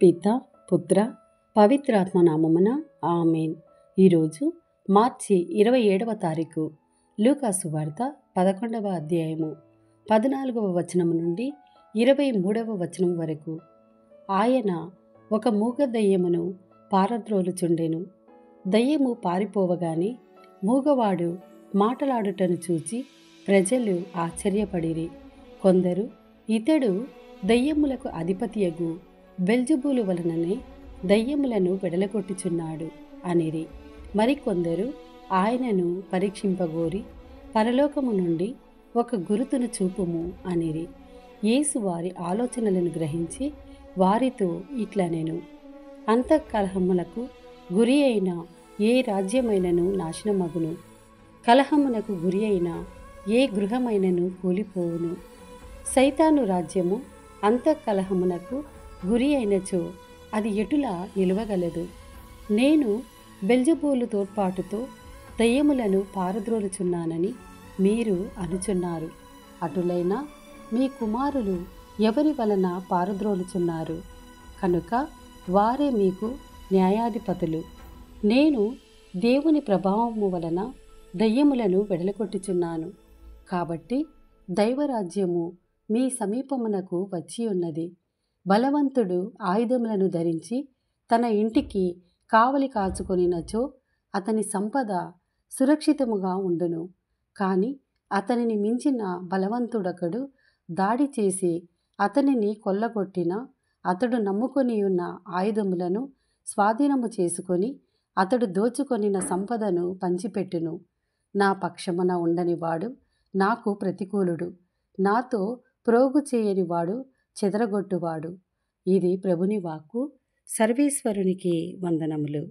పిత పుత్ర పవిత్రాత్మ నామమున ఆమేన్. ఈరోజు మార్చి 27వ తారీఖు. లూకాసు వార్త 11వ అధ్యాయము 14వ వచనము నుండి 23వ వచనం వరకు. ఆయన ఒక మూగ దయ్యమును పారద్రోలుచుండెను. దయ్యము పారిపోవగానే మూగవాడు మాటలాడుటను చూచి ప్రజలు ఆశ్చర్యపడిరి. కొందరు ఇతడు దయ్యములకు అధిపతియగు బెల్జెబూలు వలననే దయ్యములను వెడలగొట్టుచున్నాడు అనిరి. మరికొందరు ఆయనను పరీక్షింపగోరి పరలోకము నుండి ఒక గురుతును చూపుము అనిరి. యేసు వారి ఆలోచనలను గ్రహించి వారితో ఇట్లనెను, అంతఃకలహములకు గురి అయిన ఏ రాజ్యమైనను నాశనమగును, కలహమునకు గురి అయిన ఏ గృహమైనను కూలిపోవును. సైతాను రాజ్యము అంతఃకలహమునకు గురి అయినచో అది ఎటులా నిలువగలదు. నేను బెల్జెబూలు తోడ్పాటుతో దయ్యములను పారద్రోలుచున్నానని మీరు అనుచున్నారు. అటులైనా మీ కుమారులు ఎవరి వలన పారద్రోలుచున్నారు కనుక వారే మీకు న్యాయాధిపతులు. నేను దేవుని ప్రభావము వలన దయ్యములను వెడలగొట్టుచున్నాను. కాబట్టి దైవరాజ్యము మీ సమీపమునకు వచ్చి ఉన్నది. బలవంతుడు ఆయుధములను ధరించి తన ఇంటికి కావలి కాచుకొనినచో అతని సంపద సురక్షితముగా ఉండును. కాని అతనిని మించిన బలవంతుడొకడు దాడి చేసి అతనిని కొల్లగొట్టిన అతడు నమ్ముకొని ఉన్న ఆయుధములను స్వాధీనము చేసుకొని అతడు దోచుకొనిన సంపదను పంచిపెట్టును. నా పక్షమున ఉండనివాడు నాకు ప్రతికూలుడు, నాతో ప్రోగు చేయనివాడు చెదరగొట్టువాడు. ఇది ప్రభుని వాక్కు. సర్వేశ్వరునికి వందనములు.